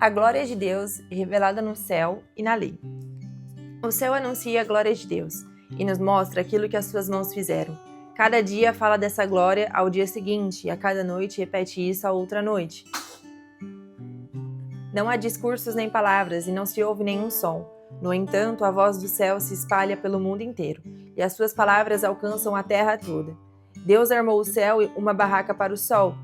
A glória de Deus revelada no céu e na lei. O céu anuncia a glória de Deus e nos mostra aquilo que as suas mãos fizeram. Cada dia fala dessa glória ao dia seguinte e a cada noite repete isso a outra noite. Não há discursos nem palavras e não se ouve nenhum som. No entanto, a voz do céu se espalha pelo mundo inteiro e as suas palavras alcançam a terra toda. Deus armou o céu e uma barraca para o sol.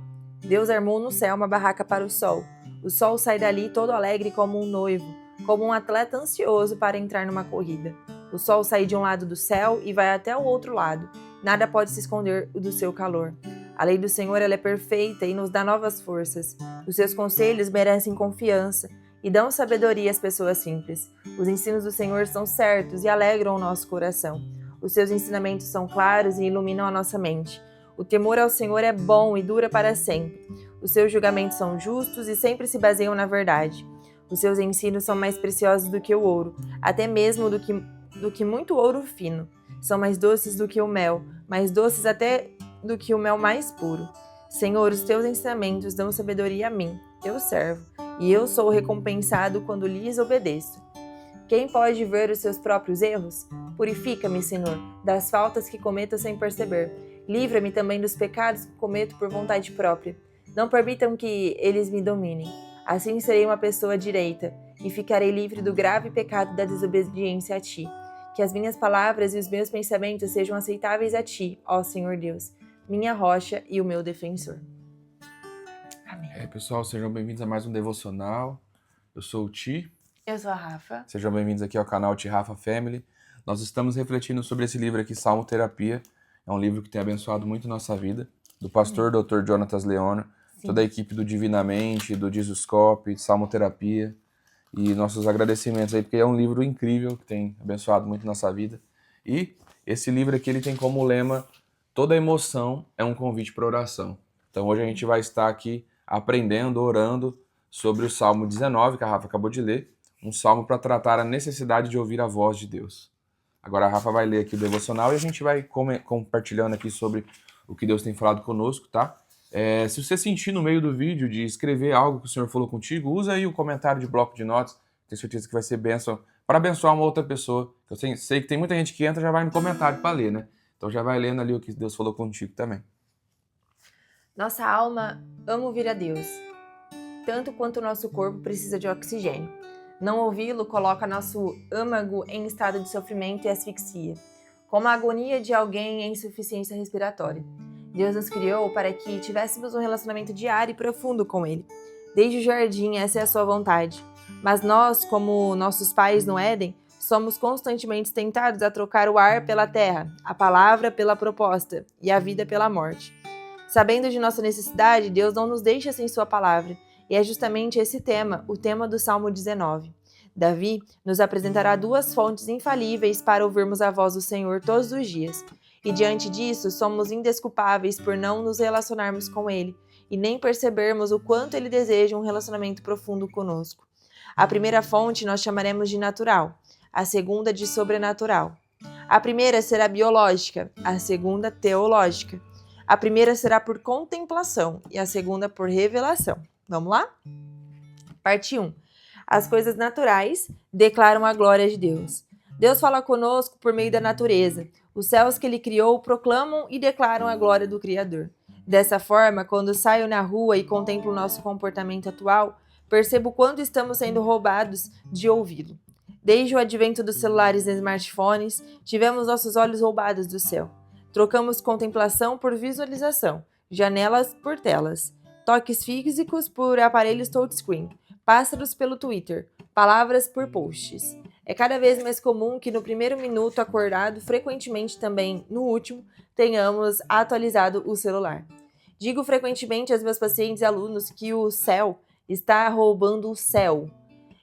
Deus armou no céu uma barraca para o sol. O sol sai dali todo alegre como um noivo, como um atleta ansioso para entrar numa corrida. O sol sai de um lado do céu e vai até o outro lado. Nada pode se esconder do seu calor. A lei do Senhor ela é perfeita e nos dá novas forças. Os seus conselhos merecem confiança e dão sabedoria às pessoas simples. Os ensinos do Senhor são certos e alegram o nosso coração. Os seus ensinamentos são claros e iluminam a nossa mente. O temor ao Senhor é bom e dura para sempre. Os seus julgamentos são justos e sempre se baseiam na verdade. Os seus ensinos são mais preciosos do que o ouro, até mesmo do que muito ouro fino. São mais doces do que o mel, mais doces até do que o mel mais puro. Senhor, os teus ensinamentos dão sabedoria a mim, teu servo, e eu sou recompensado quando lhes obedeço. Quem pode ver os seus próprios erros? Purifica-me, Senhor, das faltas que cometo sem perceber. Livra-me também dos pecados que cometo por vontade própria. Não permitam que eles me dominem. Assim serei uma pessoa direita e ficarei livre do grave pecado da desobediência a Ti. Que as minhas palavras e os meus pensamentos sejam aceitáveis a Ti, ó Senhor Deus, minha rocha e o meu defensor. Amém. Pessoal, sejam bem-vindos a mais um devocional. Eu sou o Ti. Eu sou a Rafa. Sejam bem-vindos aqui ao canal Ti Rafa Family. Nós estamos refletindo sobre esse livro aqui, Salmo Terapia. É um livro que tem abençoado muito nossa vida, do pastor Dr. Jonatas Leona, toda a equipe do Divinamente, do Jesuscope, Salmo Terapia. E nossos agradecimentos aí, porque é um livro incrível que tem abençoado muito nossa vida. E esse livro aqui ele tem como lema: toda emoção é um convite para oração. Então hoje a gente vai estar aqui aprendendo, orando sobre o Salmo 19, que a Rafa acabou de ler, um salmo para tratar a necessidade de ouvir a voz de Deus. Agora a Rafa vai ler aqui o devocional e a gente vai compartilhando aqui sobre o que Deus tem falado conosco, tá? Se você sentir no meio do vídeo de escrever algo que o Senhor falou contigo, usa aí o comentário de bloco de notas. Tenho certeza que vai ser bênção para abençoar uma outra pessoa. Eu sei que tem muita gente que entra e já vai no comentário para ler, né? Então já vai lendo ali o que Deus falou contigo também. Nossa alma ama ouvir a Deus, tanto quanto o nosso corpo precisa de oxigênio. Não ouvi-lo coloca nosso âmago em estado de sofrimento e asfixia, como a agonia de alguém em insuficiência respiratória. Deus nos criou para que tivéssemos um relacionamento diário e profundo com Ele. Desde o jardim, essa é a sua vontade. Mas nós, como nossos pais no Éden, somos constantemente tentados a trocar o ar pela terra, a palavra pela proposta e a vida pela morte. Sabendo de nossa necessidade, Deus não nos deixa sem sua palavra. E é justamente esse tema, o tema do Salmo 19. Davi nos apresentará duas fontes infalíveis para ouvirmos a voz do Senhor todos os dias. E diante disso, somos indesculpáveis por não nos relacionarmos com Ele e nem percebermos o quanto Ele deseja um relacionamento profundo conosco. A primeira fonte nós chamaremos de natural, a segunda de sobrenatural. A primeira será biológica, a segunda teológica. A primeira será por contemplação e a segunda por revelação. Vamos lá? Parte 1. As coisas naturais declaram a glória de Deus. Deus fala conosco por meio da natureza. Os céus que Ele criou proclamam e declaram a glória do Criador. Dessa forma, quando saio na rua e contemplo o nosso comportamento atual, percebo quanto estamos sendo roubados de ouvi-lo. Desde o advento dos celulares e smartphones, tivemos nossos olhos roubados do céu. Trocamos contemplação por visualização, janelas por telas, toques físicos por aparelhos touchscreen, pássaros pelo Twitter, palavras por posts. É cada vez mais comum que no primeiro minuto acordado, frequentemente também no último, tenhamos atualizado o celular. Digo frequentemente aos meus pacientes e alunos que o céu está roubando o céu.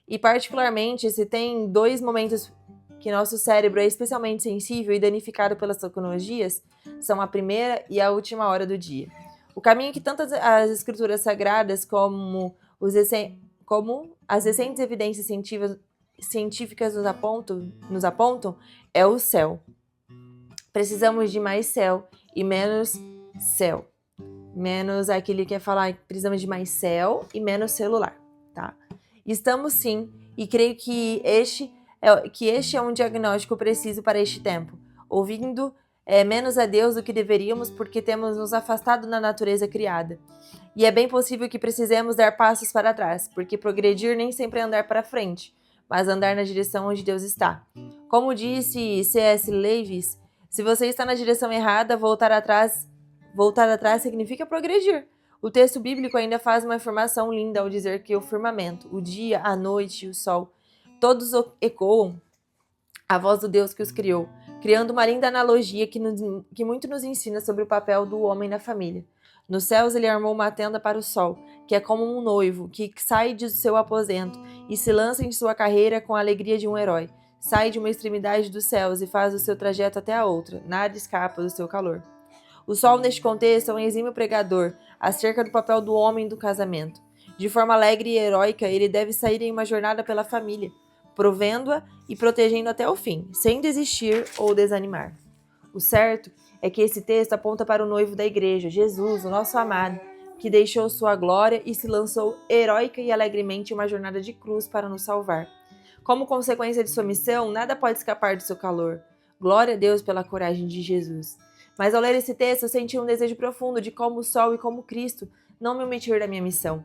E particularmente se tem dois momentos que nosso cérebro é especialmente sensível e danificado pelas tecnologias, são a primeira e a última hora do dia. O caminho que tanto as escrituras sagradas como as recentes evidências científicas nos apontam é o céu. Precisamos de mais céu e menos céu. Menos aquele que quer falar que precisamos de mais céu e menos celular, tá? Estamos sim, e creio que este é um diagnóstico preciso para este tempo, ouvindo menos a Deus do que deveríamos porque temos nos afastado da natureza criada. E é bem possível que precisemos dar passos para trás, porque progredir nem sempre é andar para frente, mas andar na direção onde Deus está. Como disse C.S. Lewis, se você está na direção errada, voltar atrás significa progredir. O texto bíblico ainda faz uma afirmação linda ao dizer que o firmamento, o dia, a noite e o sol, todos ecoam a voz do Deus que os criou, criando uma linda analogia que muito nos ensina sobre o papel do homem na família. Nos céus ele armou uma tenda para o sol, que é como um noivo que sai de seu aposento e se lança em sua carreira com a alegria de um herói. Sai de uma extremidade dos céus e faz o seu trajeto até a outra, nada escapa do seu calor. O sol, neste contexto, é um exímio pregador acerca do papel do homem do casamento. De forma alegre e heróica, ele deve sair em uma jornada pela família, provendo-a e protegendo até o fim, sem desistir ou desanimar. O certo é que esse texto aponta para o noivo da igreja, Jesus, o nosso amado, que deixou sua glória e se lançou heróica e alegremente em uma jornada de cruz para nos salvar. Como consequência de sua missão, nada pode escapar do seu calor. Glória a Deus pela coragem de Jesus. Mas ao ler esse texto, eu senti um desejo profundo de como o sol e como Cristo não me omitir da minha missão.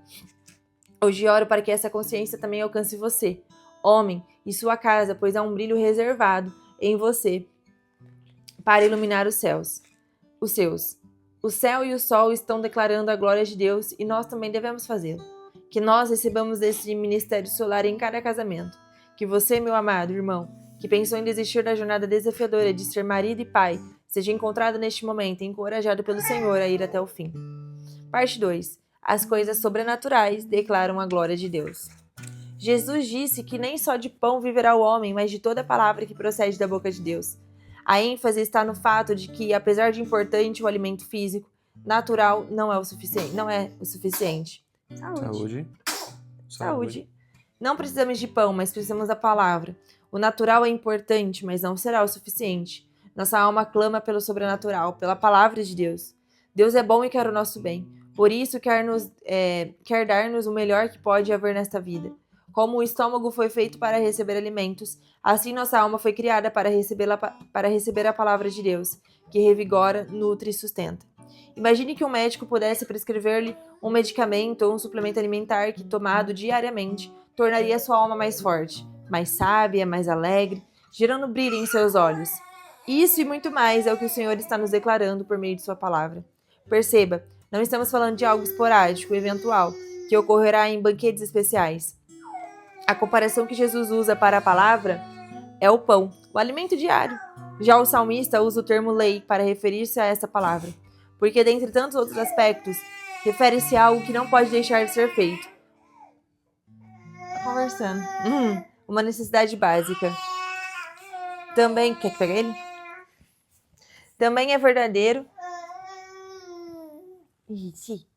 Hoje oro para que essa consciência também alcance você, homem, e sua casa, pois há um brilho reservado em você para iluminar os seus. O céu e o sol estão declarando a glória de Deus e nós também devemos fazê-lo. Que nós recebamos esse ministério solar em cada casamento. Que você, meu amado irmão, que pensou em desistir da jornada desafiadora de ser marido e pai, seja encontrado neste momento e encorajado pelo Senhor a ir até o fim. Parte 2. As coisas sobrenaturais declaram a glória de Deus. Jesus disse que nem só de pão viverá o homem, mas de toda palavra que procede da boca de Deus. A ênfase está no fato de que, apesar de importante o alimento físico, natural não é o suficiente. Saúde. Não precisamos de pão, mas precisamos da palavra. O natural é importante, mas não será o suficiente. Nossa alma clama pelo sobrenatural, pela palavra de Deus. Deus é bom e quer o nosso bem. Por isso, quer dar-nos o melhor que pode haver nesta vida. Como o estômago foi feito para receber alimentos, assim nossa alma foi criada para receber a palavra de Deus, que revigora, nutre e sustenta. Imagine que um médico pudesse prescrever-lhe um medicamento ou um suplemento alimentar que, tomado diariamente, tornaria sua alma mais forte, mais sábia, mais alegre, gerando brilho em seus olhos. Isso e muito mais é o que o Senhor está nos declarando por meio de sua palavra. Perceba, não estamos falando de algo esporádico, eventual, que ocorrerá em banquetes especiais. A comparação que Jesus usa para a palavra é o pão, o alimento diário. Já o salmista usa o termo lei para referir-se a essa palavra, porque dentre tantos outros aspectos, refere-se a algo que não pode deixar de ser feito. Tá conversando. Uma necessidade básica. Também, quer que pegue ele? Também é verdadeiro. Ixi.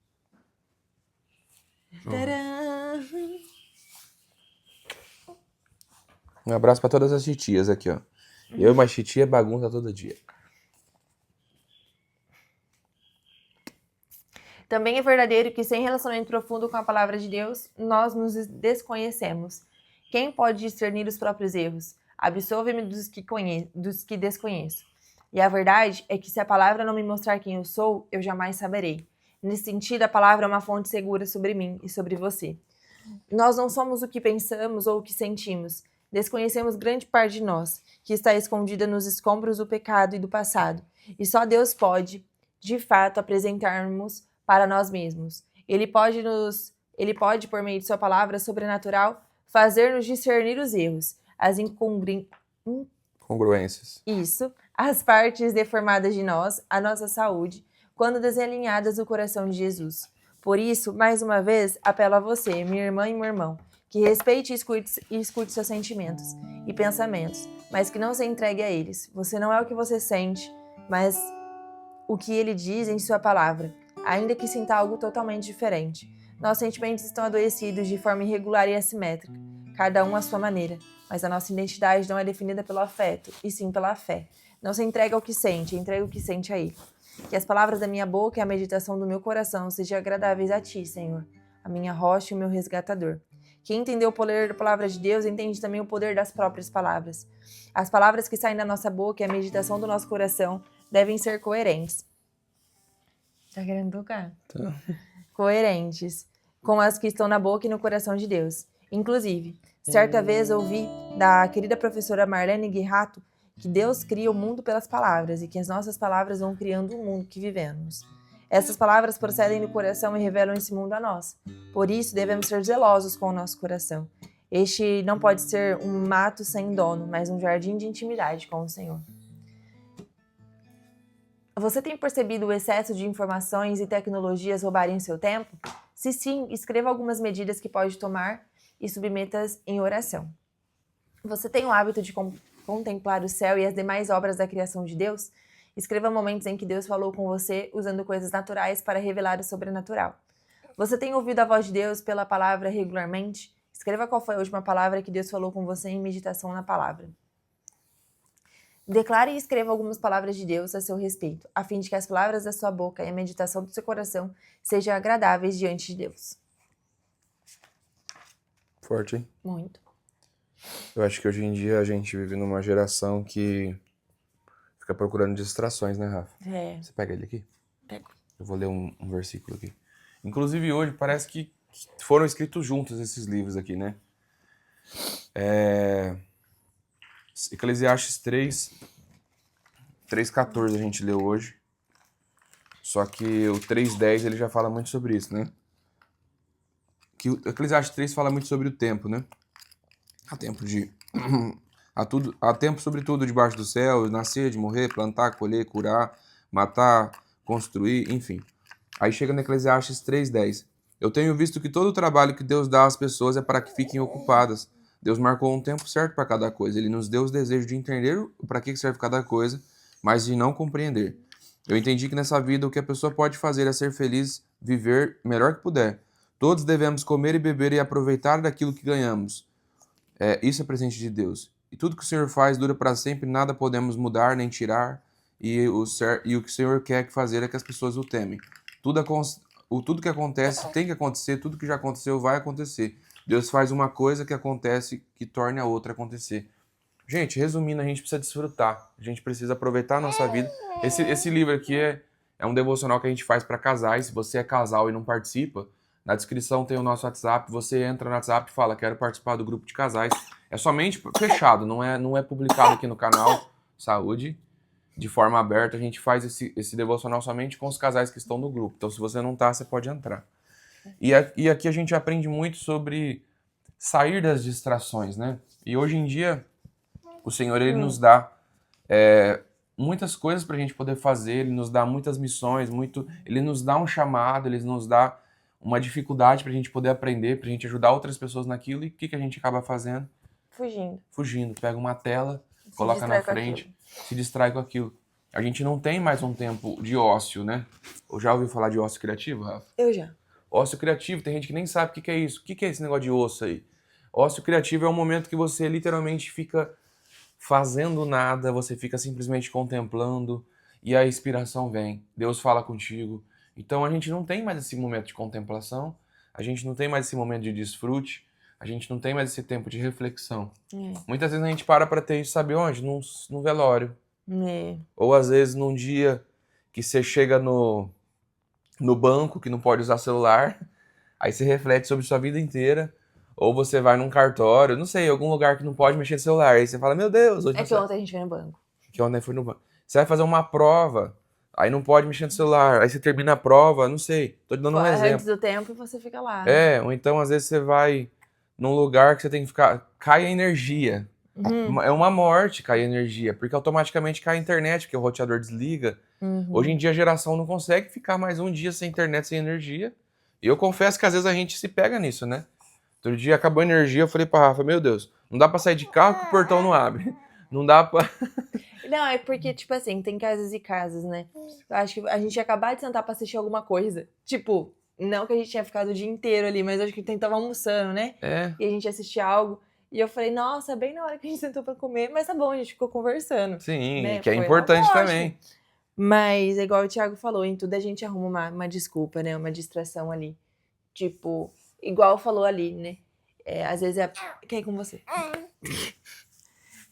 Tcharam. Um abraço pra todas as titias aqui, ó. Eu e uma titia bagunça todo dia. Também é verdadeiro que sem relacionamento profundo com a palavra de Deus, nós nos desconhecemos. Quem pode discernir os próprios erros? Absolve-me dos que desconheço. E a verdade é que se a palavra não me mostrar quem eu sou, eu jamais saberei. Nesse sentido, a palavra é uma fonte segura sobre mim e sobre você. Nós não somos o que pensamos ou o que sentimos. Desconhecemos grande parte de nós, que está escondida nos escombros do pecado e do passado. E só Deus pode, de fato, apresentar-nos para nós mesmos. Ele pode, por meio de sua palavra sobrenatural, fazer-nos discernir os erros, as Congruências. Isso, as partes deformadas de nós, a nossa saúde, quando desalinhadas do coração de Jesus. Por isso, mais uma vez, apelo a você, minha irmã e meu irmão, que respeite e escute seus sentimentos e pensamentos, mas que não se entregue a eles. Você não é o que você sente, mas o que ele diz em sua palavra, ainda que sinta algo totalmente diferente. Nossos sentimentos estão adoecidos de forma irregular e assimétrica, cada um à sua maneira, mas a nossa identidade não é definida pelo afeto, e sim pela fé. Não se entrega ao que sente, entrega o que sente a ele. Que as palavras da minha boca e a meditação do meu coração sejam agradáveis a ti, Senhor, a minha rocha e o meu resgatador. Quem entendeu o poder da palavra de Deus, entende também o poder das próprias palavras. As palavras que saem da nossa boca e a meditação do nosso coração devem ser coerentes. Tá querendo tocar? Tá. Coerentes com as que estão na boca e no coração de Deus. Inclusive, certa vez ouvi da querida professora Marlene Guerrato que Deus cria o mundo pelas palavras e que as nossas palavras vão criando o mundo que vivemos. Essas palavras procedem do coração e revelam esse mundo a nós. Por isso, devemos ser zelosos com o nosso coração. Este não pode ser um mato sem dono, mas um jardim de intimidade com o Senhor. Você tem percebido o excesso de informações e tecnologias roubarem seu tempo? Se sim, escreva algumas medidas que pode tomar e submeta-as em oração. Você tem o hábito de contemplar o céu e as demais obras da criação de Deus? Escreva momentos em que Deus falou com você usando coisas naturais para revelar o sobrenatural. Você tem ouvido a voz de Deus pela palavra regularmente? Escreva qual foi a última palavra que Deus falou com você em meditação na palavra. Declare e escreva algumas palavras de Deus a seu respeito, a fim de que as palavras da sua boca e a meditação do seu coração sejam agradáveis diante de Deus. Forte, hein? Muito. Eu acho que hoje em dia a gente vive numa geração que fica procurando distrações, né, Rafa? É. Você pega ele aqui? Pego. Eu vou ler um versículo aqui. Inclusive hoje parece que foram escritos juntos esses livros aqui, né? Eclesiastes 3:14 a gente leu hoje. Só que o 3:10 ele já fala muito sobre isso, né? Que o Eclesiastes 3 fala muito sobre o tempo, né? Há tempo sobre tudo debaixo do céu, nascer, de morrer, plantar, colher, curar, matar, construir, enfim. Aí chega no Eclesiastes 3:10. Eu tenho visto que todo o trabalho que Deus dá às pessoas é para que fiquem ocupadas. Deus marcou um tempo certo para cada coisa. Ele nos deu os desejos de entender para que serve cada coisa, mas de não compreender. Eu entendi que nessa vida o que a pessoa pode fazer é ser feliz, viver melhor que puder. Todos devemos comer e beber e aproveitar daquilo que ganhamos. Isso é presente de Deus. E tudo que o Senhor faz dura para sempre, nada podemos mudar nem tirar. E o que o Senhor quer fazer é que as pessoas o temem. Tudo que acontece tem que acontecer, tudo que já aconteceu vai acontecer. Deus faz uma coisa que acontece que torne a outra acontecer. Gente, resumindo, a gente precisa desfrutar. A gente precisa aproveitar a nossa vida. Esse livro aqui é um devocional que a gente faz para casais. Se você é casal e não participa, na descrição tem o nosso WhatsApp. Você entra no WhatsApp e fala, quero participar do grupo de casais. É somente fechado, não é publicado aqui no canal Saúde. De forma aberta, a gente faz esse devocional somente com os casais que estão no grupo. Então, se você não tá, você pode entrar. E aqui a gente aprende muito sobre sair das distrações, né? E hoje em dia, o Senhor, Ele nos dá muitas coisas pra gente poder fazer, Ele nos dá muitas missões, Ele nos dá um chamado, Ele nos dá uma dificuldade pra gente poder aprender, pra gente ajudar outras pessoas naquilo. E o que a gente acaba fazendo? Fugindo. Pega uma tela, coloca na frente, se distrai com aquilo. A gente não tem mais um tempo de ócio, né? Eu já ouviu falar de ócio criativo, Rafa? Eu já. Ócio criativo, tem gente que nem sabe o que é isso. O que é esse negócio de osso aí? Ócio criativo é um momento que você literalmente fica fazendo nada, você fica simplesmente contemplando e a inspiração vem. Deus fala contigo. Então a gente não tem mais esse momento de contemplação, a gente não tem mais esse momento de desfrute, a gente não tem mais esse tempo de reflexão. Muitas vezes a gente para ter isso, sabe onde? No velório. Ou às vezes num dia que você chega no banco, que não pode usar celular, aí você reflete sobre sua vida inteira. Ou você vai num cartório, não sei, algum lugar que não pode mexer no celular. Aí você fala, meu Deus... Hoje que ontem a gente foi no banco. Que ontem foi no banco. Você vai fazer uma prova, aí não pode mexer no celular. Aí você termina a prova, não sei. Tô te dando um exemplo. Antes do tempo você fica lá. Ou então às vezes você vai num lugar que você tem que ficar... Cai a energia. É uma morte cair a energia, porque automaticamente cai a internet, porque o roteador desliga. Hoje em dia a geração não consegue ficar mais um dia sem internet, sem energia. E eu confesso que às vezes a gente se pega nisso, né? Outro dia acabou a energia, eu falei pra Rafa, meu Deus, não dá pra sair de carro que o portão não abre. Não dá pra... Não, é porque, tipo assim, tem casas e casas, né? Eu acho que a gente ia acabar de sentar pra assistir alguma coisa. Tipo, não que a gente tinha ficado o dia inteiro ali, mas acho que a gente tava almoçando, né? E a gente assistia algo. E eu falei, nossa, bem na hora que a gente sentou pra comer, mas tá bom, a gente ficou conversando. Sim, né? Que é importante também. Mas, é igual o Thiago falou, em tudo a gente arruma uma desculpa, né? Uma distração ali. Tipo, igual falou ali, né? Às vezes quer ir com você?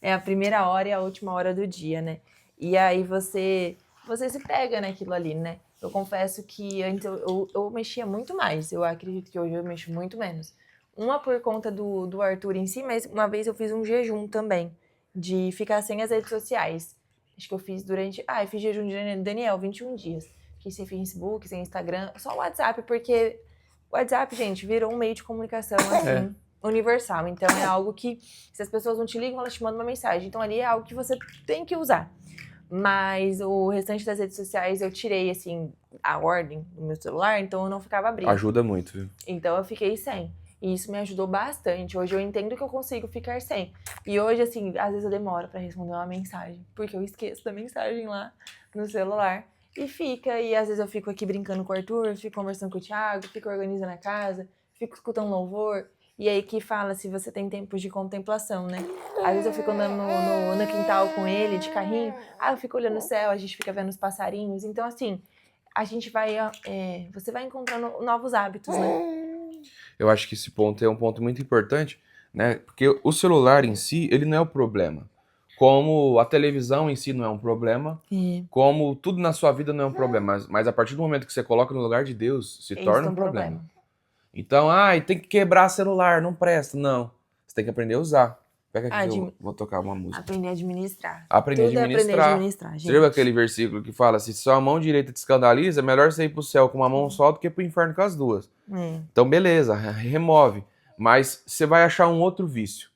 É a primeira hora e a última hora do dia, né? E aí você se pega naquilo ali, né? Eu confesso que antes eu mexia muito mais. Eu acredito que hoje eu mexo muito menos. Uma por conta do Arthur em si, mas uma vez eu fiz um jejum também, de ficar sem as redes sociais. Acho que eu fiz eu fiz jejum de Daniel, 21 dias. Fiquei sem Facebook, sem Instagram, só o WhatsApp, porque o WhatsApp, gente, virou um meio de comunicação, assim, universal. Então, é algo que, se as pessoas não te ligam, elas te mandam uma mensagem. Então, ali é algo que você tem que usar. Mas o restante das redes sociais eu tirei, assim, a ordem do meu celular, então eu não ficava abrindo. Ajuda muito, viu? Então eu fiquei sem. E isso me ajudou bastante. Hoje eu entendo que eu consigo ficar sem. E hoje, assim, às vezes eu demoro pra responder uma mensagem, porque eu esqueço da mensagem lá no celular. E fica, e às vezes eu fico aqui brincando com o Arthur, fico conversando com o Thiago, fico organizando a casa, fico escutando louvor. E aí que fala se você tem tempos de contemplação, né? Às vezes eu fico andando no quintal com ele, de carrinho. Eu fico olhando o céu, a gente fica vendo os passarinhos. Então, assim, a gente vai... você vai encontrando novos hábitos, né? Eu acho que esse ponto é um ponto muito importante, né? Porque o celular em si, ele não é o problema. Como a televisão em si não é um problema, como tudo na sua vida não é um problema. Mas a partir do momento que você coloca no lugar de Deus, se torna um problema. Então, tem que quebrar celular, não presta. Não. Você tem que aprender a usar. Pega aqui que eu vou tocar uma música. Aprender a administrar. Aprender a administrar, gente. Você lembra aquele versículo que fala, se sua mão direita te escandaliza, é melhor você ir pro céu com uma mão só do que pro inferno com as duas. Então, beleza, remove. Mas você vai achar um outro vício.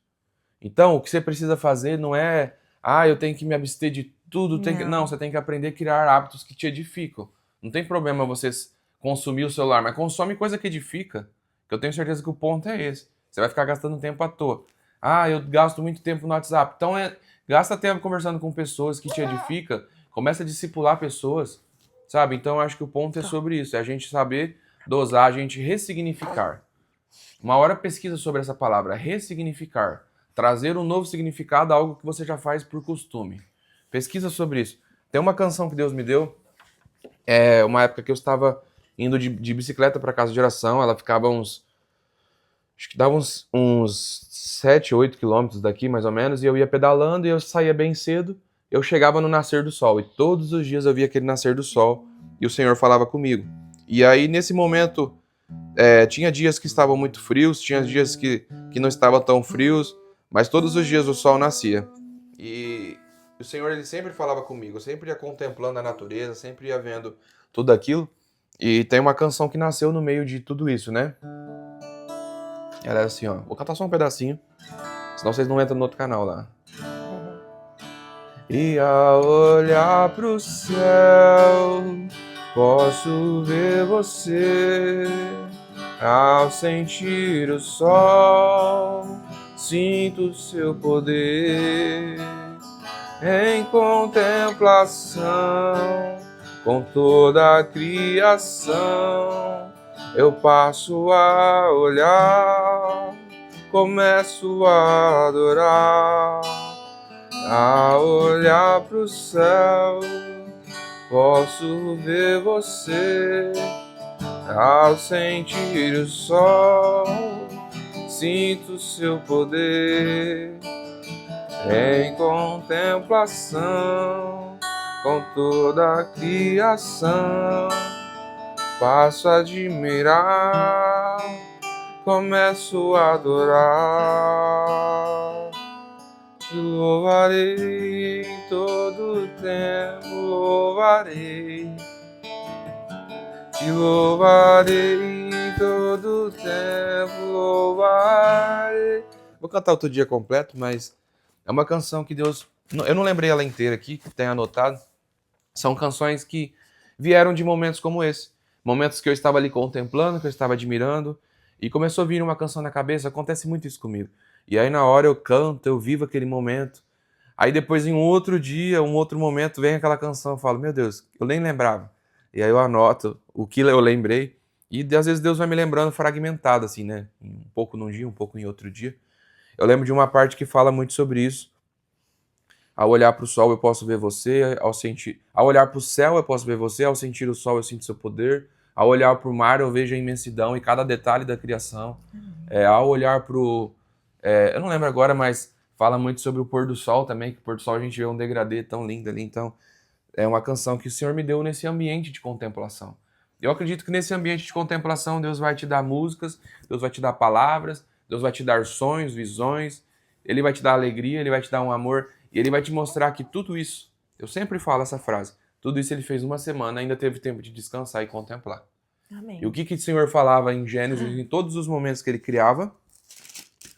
Então, o que você precisa fazer não é, eu tenho que me abster de tudo. Não, você tem que aprender a criar hábitos que te edificam. Não tem problema você consumir o celular, mas consome coisa que edifica, que eu tenho certeza que o ponto é esse. Você vai ficar gastando tempo à toa. Eu gasto muito tempo no WhatsApp. Então, gasta tempo conversando com pessoas que te edificam, começa a discipular pessoas, sabe? Então, eu acho que o ponto é sobre isso, é a gente saber dosar, a gente ressignificar. Uma hora pesquisa sobre essa palavra, ressignificar. Trazer um novo significado a algo que você já faz por costume. Pesquisa sobre isso. Tem uma canção que Deus me deu, uma época que eu estava indo de bicicleta para casa de oração, ela ficava acho que dava uns 7, 8 quilômetros daqui, mais ou menos, e eu ia pedalando e eu saía bem cedo, eu chegava no nascer do sol, e todos os dias eu via aquele nascer do sol, e o Senhor falava comigo. E aí, nesse momento, tinha dias que estavam muito frios, tinha dias que não estavam tão frios, mas todos os dias o sol nascia. E o Senhor, ele sempre falava comigo, eu sempre ia contemplando a natureza, sempre ia vendo tudo aquilo. E tem uma canção que nasceu no meio de tudo isso, né? Ela é assim, ó. Vou cantar só um pedacinho, senão vocês não entram no outro canal lá. E ao olhar pro céu, posso ver você. Ao sentir o sol, sinto seu poder. Em contemplação, com toda a criação, eu passo a olhar, começo a adorar. A olhar pro céu, posso ver você. Ao sentir o sol, sinto seu poder. Em contemplação, com toda a criação, passo a admirar, começo a adorar. Te louvarei em todo o tempo, louvarei. Te louvarei em todo o tempo, louvarei. Vou cantar outro dia completo, mas é uma canção que Deus... Eu não lembrei ela inteira aqui, que tem anotado. São canções que vieram de momentos como esse. Momentos que eu estava ali contemplando, que eu estava admirando, e começou a vir uma canção na cabeça. Acontece muito isso comigo. E aí na hora eu canto, eu vivo aquele momento. Aí depois em um outro dia, um outro momento, vem aquela canção, eu falo, meu Deus, eu nem lembrava. E aí eu anoto o que eu lembrei, e às vezes Deus vai me lembrando fragmentado, assim, né? Um pouco num dia, um pouco em outro dia. Eu lembro de uma parte que fala muito sobre isso. Ao olhar para o sol eu posso ver você, ao olhar para o céu eu posso ver você, ao sentir o sol eu sinto seu poder, Ao olhar para o mar, eu vejo a imensidão e cada detalhe da criação. Ao olhar para o... eu não lembro agora, mas fala muito sobre o pôr do sol também, que o pôr do sol a gente vê um degradê tão lindo ali. Então, é uma canção que o Senhor me deu nesse ambiente de contemplação. Eu acredito que nesse ambiente de contemplação, Deus vai te dar músicas, Deus vai te dar palavras, Deus vai te dar sonhos, visões, Ele vai te dar alegria, Ele vai te dar um amor, e Ele vai te mostrar que tudo isso, eu sempre falo essa frase, tudo isso Ele fez uma semana, ainda teve tempo de descansar e contemplar. Amém. E o que o Senhor falava em Gênesis, em todos os momentos que Ele criava?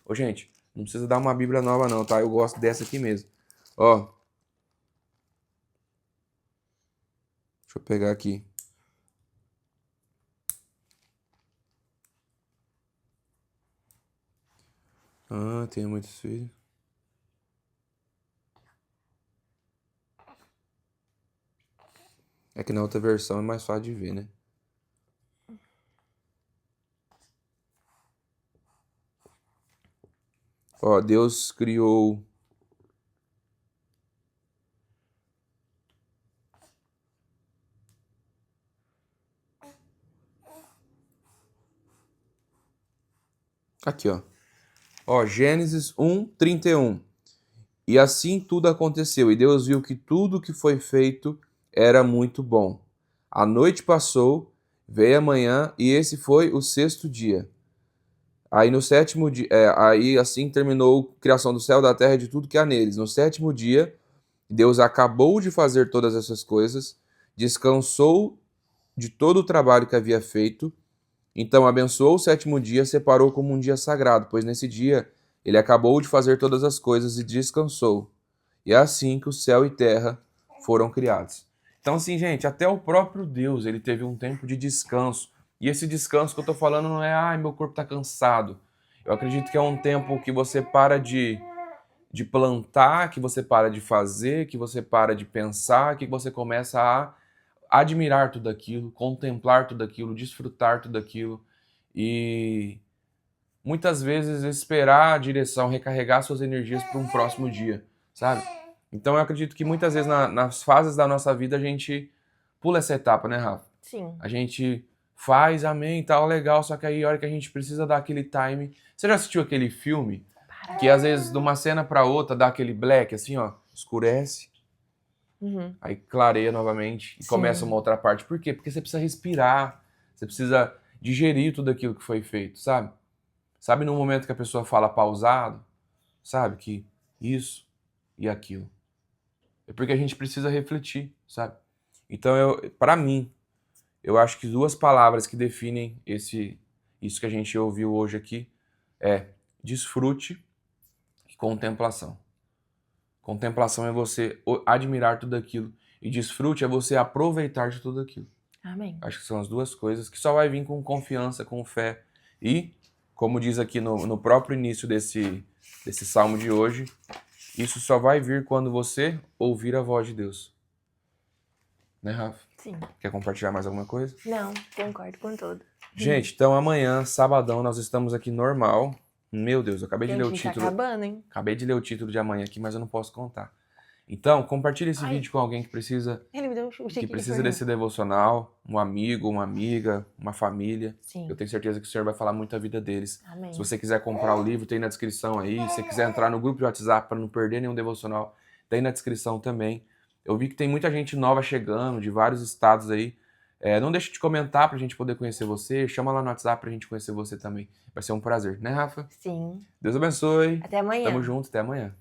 Ô, gente, não precisa dar uma Bíblia nova não, tá? Eu gosto dessa aqui mesmo. Ó. Deixa eu pegar aqui. Tenho muitos filhos. É que na outra versão é mais fácil de ver, né? Ó, Deus criou... Aqui, ó. Ó, Gênesis 1:31. E assim tudo aconteceu, e Deus viu que tudo que foi feito era muito bom. A noite passou, veio a manhã, e esse foi o sexto dia. Aí no sétimo dia, aí assim terminou a criação do céu, da terra e de tudo que há neles. No sétimo dia, Deus acabou de fazer todas essas coisas, descansou de todo o trabalho que havia feito, então abençoou o sétimo dia, separou como um dia sagrado, pois nesse dia ele acabou de fazer todas as coisas e descansou. E é assim que o céu e terra foram criados. Então assim, gente, até o próprio Deus, ele teve um tempo de descanso. E esse descanso que eu tô falando não é, ai, meu corpo tá cansado. Eu acredito que é um tempo que você para de plantar, que você para de fazer, que você para de pensar, que você começa a admirar tudo aquilo, contemplar tudo aquilo, desfrutar tudo aquilo e muitas vezes esperar a direção, recarregar suas energias para um próximo dia, sabe? Então eu acredito que muitas vezes nas fases da nossa vida a gente pula essa etapa, né, Rafa? Sim. A gente faz, amém, tal, legal, só que aí a hora que a gente precisa dar aquele time... Você já assistiu aquele filme que às vezes de uma cena para outra dá aquele black, assim, ó, escurece, aí clareia novamente e Sim. começa uma outra parte. Por quê? Porque você precisa respirar, você precisa digerir tudo aquilo que foi feito, sabe? Sabe no momento que a pessoa fala pausado, sabe? Que isso e aquilo. É porque a gente precisa refletir, sabe? Então, para mim, eu acho que duas palavras que definem isso que a gente ouviu hoje aqui é desfrute e contemplação. Contemplação é você admirar tudo aquilo e desfrute é você aproveitar de tudo aquilo. Amém. Acho que são as duas coisas que só vai vir com confiança, com fé e, como diz aqui no próprio início desse salmo de hoje, isso só vai vir quando você ouvir a voz de Deus. Né, Rafa? Sim. Quer compartilhar mais alguma coisa? Não, concordo com tudo. Gente, então amanhã, sabadão, nós estamos aqui normal. Meu Deus, eu acabei de ler o Gente, tá título. acabando, hein? Acabei de ler o título de amanhã aqui, mas eu não posso contar. Então, compartilhe esse Ai. vídeo com alguém que precisa Ele me deu um chute que aqui. precisa desse devocional, um amigo, uma amiga, uma família. Sim. Eu tenho certeza que o Senhor vai falar muito a vida deles. Amém. Se você quiser comprar o livro, tem na descrição aí. Se você quiser entrar no grupo de WhatsApp para não perder nenhum devocional, tem na descrição também. Eu vi que tem muita gente nova chegando, de vários estados aí. Não deixe de comentar pra gente poder conhecer você. Chama lá no WhatsApp pra gente conhecer você também. Vai ser um prazer, né, Rafa? Sim. Deus abençoe. Até amanhã. Tamo junto, até amanhã.